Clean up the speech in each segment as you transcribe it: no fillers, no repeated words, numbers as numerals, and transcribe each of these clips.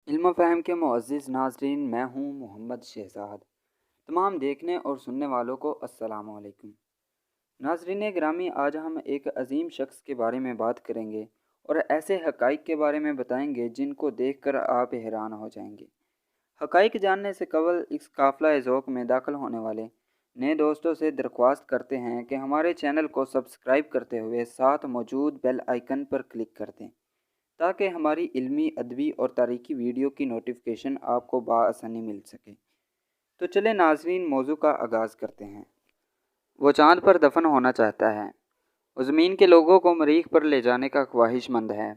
علم و فہم کے معزز ناظرین، میں ہوں محمد شہزاد۔ تمام دیکھنے اور سننے والوں کو السلام علیکم۔ ناظرین گرامی، آج ہم ایک عظیم شخص کے بارے میں بات کریں گے اور ایسے حقائق کے بارے میں بتائیں گے جن کو دیکھ کر آپ حیران ہو جائیں گے۔ حقائق جاننے سے قبل اس قافلہ ذوق میں داخل ہونے والے نئے دوستوں سے درخواست کرتے ہیں کہ ہمارے چینل کو سبسکرائب کرتے ہوئے ساتھ موجود بیل آئیکن پر کلک کر دیں تاکہ ہماری علمی، ادبی اور تاریخی ویڈیو کی نوٹیفیکیشن آپ کو بآسانی مل سکے۔ تو چلیں ناظرین، موضوع کا آغاز کرتے ہیں۔ وہ چاند پر دفن ہونا چاہتا ہے۔ وہ زمین کے لوگوں کو مریخ پر لے جانے کا خواہش مند ہے۔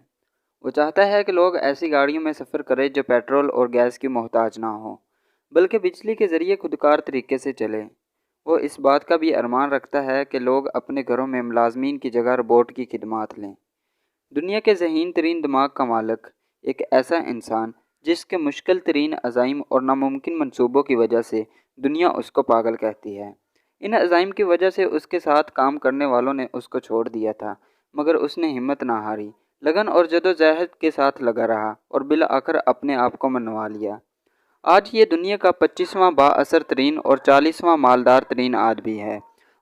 وہ چاہتا ہے کہ لوگ ایسی گاڑیوں میں سفر کریں جو پیٹرول اور گیس کی محتاج نہ ہوں، بلکہ بجلی کے ذریعے خودکار طریقے سے چلیں۔ وہ اس بات کا بھی ارمان رکھتا ہے کہ لوگ اپنے گھروں میں ملازمین کی جگہ روبوٹ کی خدمات لیں۔ دنیا کے ذہین ترین دماغ کا مالک، ایک ایسا انسان جس کے مشکل ترین عزائم اور ناممکن منصوبوں کی وجہ سے دنیا اس کو پاگل کہتی ہے۔ ان عزائم کی وجہ سے اس کے ساتھ کام کرنے والوں نے اس کو چھوڑ دیا تھا، مگر اس نے ہمت نہ ہاری، لگن اور جدوجہد کے ساتھ لگا رہا اور بالآخر اپنے آپ کو منوا لیا۔ آج یہ دنیا کا 25واں با اثر ترین اور 40واں مالدار ترین آدمی ہے۔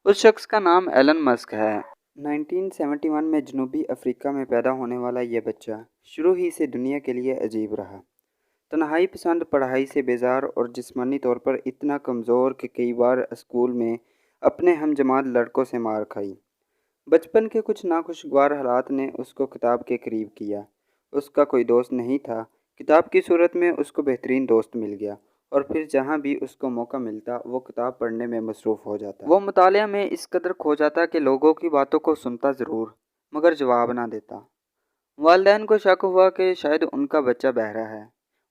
اس شخص کا نام ایلن مسک ہے۔ 1971 میں جنوبی افریقہ میں پیدا ہونے والا یہ بچہ شروع ہی سے دنیا کے لیے عجیب رہا۔ تنہائی پسند، پڑھائی سے بیزار اور جسمانی طور پر اتنا کمزور کہ کئی بار اسکول میں اپنے ہم جماعت لڑکوں سے مار کھائی۔ بچپن کے کچھ ناخوشگوار حالات نے اس کو کتاب کے قریب کیا۔ اس کا کوئی دوست نہیں تھا۔ کتاب کی صورت میں اس کو بہترین دوست مل گیا، اور پھر جہاں بھی اس کو موقع ملتا وہ کتاب پڑھنے میں مصروف ہو جاتا۔ وہ مطالعہ میں اس قدر کھو جاتا کہ لوگوں کی باتوں کو سنتا ضرور، مگر جواب نہ دیتا۔ والدین کو شک ہوا کہ شاید ان کا بچہ بہرا ہے۔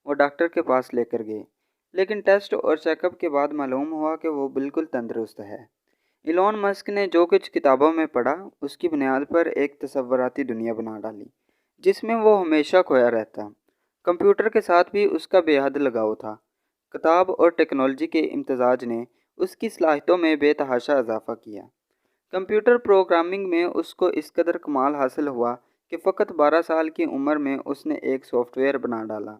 وہ ڈاکٹر کے پاس لے کر گئے، لیکن ٹیسٹ اور چیک اپ کے بعد معلوم ہوا کہ وہ بالکل تندرست ہے۔ ایلون مسک نے جو کچھ کتابوں میں پڑھا، اس کی بنیاد پر ایک تصوراتی دنیا بنا ڈالی جس میں وہ ہمیشہ کھویا رہتا۔ کمپیوٹر کے ساتھ بھی اس کا بے حد لگاؤ تھا۔ کتاب اور ٹیکنالوجی کے امتزاج نے اس کی صلاحیتوں میں بے تحاشا اضافہ کیا۔ کمپیوٹر پروگرامنگ میں اس کو اس قدر کمال حاصل ہوا کہ فقط 12 سال کی عمر میں اس نے ایک سافٹ ویئر بنا ڈالا۔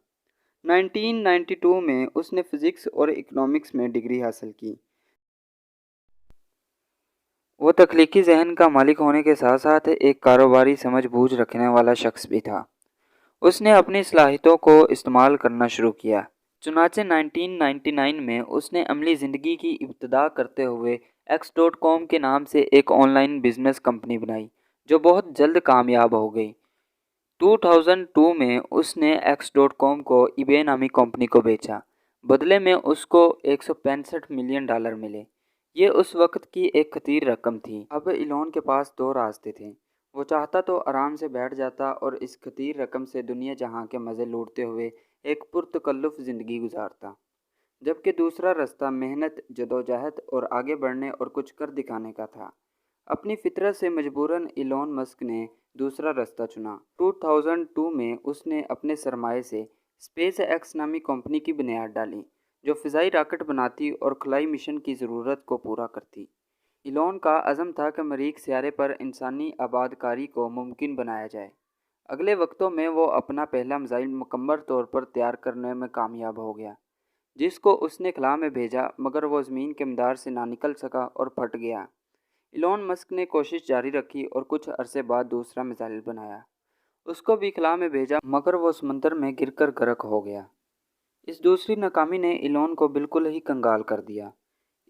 1992 میں اس نے فزکس اور اکنامکس میں ڈگری حاصل کی۔ وہ تخلیقی ذہن کا مالک ہونے کے ساتھ ساتھ ایک کاروباری سمجھ بوجھ رکھنے والا شخص بھی تھا۔ اس نے اپنی صلاحیتوں کو استعمال کرنا شروع کیا۔ چنانچہ 1999 میں اس نے عملی زندگی کی ابتدا کرتے ہوئے X.com کے نام سے ایک آن لائن بزنس کمپنی بنائی جو بہت جلد کامیاب ہو گئی۔ 2002 میں اس نے X.com کو eBay نامی کمپنی کو بیچا۔ بدلے میں اس کو $165 ملین ملے۔ یہ اس وقت کی ایک خطیر رقم تھی۔ اب ایلون کے پاس دو راستے تھے۔ وہ چاہتا تو آرام سے بیٹھ جاتا اور اس خطیر رقم سے دنیا جہاں کے مزے لوٹتے ہوئے ایک پرتکلف زندگی گزارتا، جبکہ دوسرا راستہ محنت، جدوجہد اور آگے بڑھنے اور کچھ کر دکھانے کا تھا۔ اپنی فطرت سے مجبوراً ایلون مسک نے دوسرا راستہ چنا۔ 2002 میں اس نے اپنے سرمایے سے اسپیس ایکس نامی کمپنی کی بنیاد ڈالی جو فضائی راکٹ بناتی اور خلائی مشن کی ضرورت کو پورا کرتی۔ ایلون کا عزم تھا کہ مریخ سیارے پر انسانی آباد کاری کو ممکن بنایا جائے۔ اگلے وقتوں میں وہ اپنا پہلا میزائل مکمل طور پر تیار کرنے میں کامیاب ہو گیا، جس کو اس نے خلا میں بھیجا، مگر وہ زمین کے مدار سے نہ نکل سکا اور پھٹ گیا۔ ایلون مسک نے کوشش جاری رکھی اور کچھ عرصے بعد دوسرا میزائل بنایا۔ اس کو بھی خلا میں بھیجا، مگر وہ سمندر میں گر کر غرق ہو گیا۔ اس دوسری ناکامی نے ایلون کو بالکل ہی کنگال کر دیا۔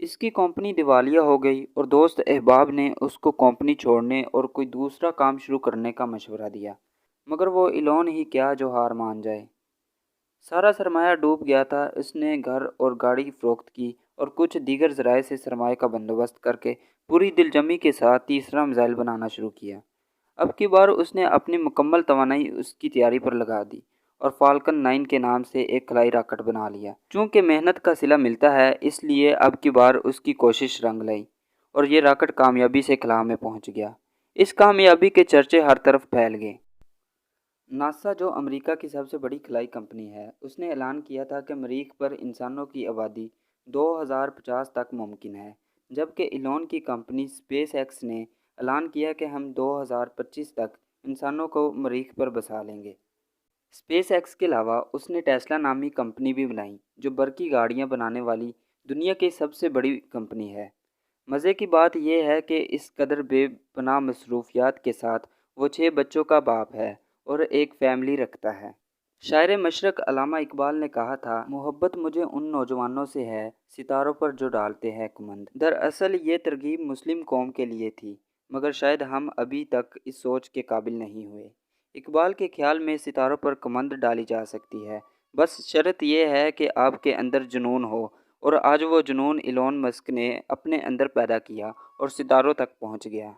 اس کی کمپنی دیوالیہ ہو گئی اور دوست احباب نے اس کو کمپنی چھوڑنے اور کوئی دوسرا کام شروع کرنے کا مشورہ دیا، مگر وہ ایلون ہی کیا جو ہار مان جائے۔ سارا سرمایہ ڈوب گیا تھا۔ اس نے گھر اور گاڑی فروخت کی اور کچھ دیگر ذرائع سے سرمایہ کا بندوبست کر کے پوری دل جمی کے ساتھ تیسرا میزائل بنانا شروع کیا۔ اب کی بار اس نے اپنی مکمل توانائی اس کی تیاری پر لگا دی اور فالکن 9 کے نام سے ایک خلائی راکٹ بنا لیا۔ چونکہ محنت کا صلہ ملتا ہے، اس لیے اب کی بار اس کی کوشش رنگ لائی اور یہ راکٹ کامیابی سے خلا میں پہنچ گیا۔ اس کامیابی کے چرچے ہر طرف پھیل گئے۔ ناسا، جو امریکہ کی سب سے بڑی خلائی کمپنی ہے، اس نے اعلان کیا تھا کہ مریخ پر انسانوں کی آبادی 2050 تک ممکن ہے، جبکہ ایلون کی کمپنی اسپیس ایکس نے اعلان کیا کہ ہم 2025 تک انسانوں کو مریخ پر بسا لیں گے۔ اسپیس ایکس کے علاوہ اس نے ٹیسلا نامی کمپنی بھی بنائی جو برقی گاڑیاں بنانے والی دنیا کی سب سے بڑی کمپنی ہے۔ مزے کی بات یہ ہے کہ اس قدر بے پناہ مصروفیات کے ساتھ وہ 6 بچوں کا باپ ہے اور ایک فیملی رکھتا ہے۔ شاعر مشرق علامہ اقبال نے کہا تھا، محبت مجھے ان نوجوانوں سے ہے ستاروں پر جو ڈالتے ہیں کمند۔ دراصل یہ ترغیب مسلم قوم کے لیے تھی، مگر شاید ہم ابھی تک اس سوچ کے قابل نہیں ہوئے۔ اقبال کے خیال میں ستاروں پر کمند ڈالی جا سکتی ہے، بس شرط یہ ہے کہ آپ کے اندر جنون ہو، اور آج وہ جنون ایلون مسک نے اپنے اندر پیدا کیا اور ستاروں تک پہنچ گیا۔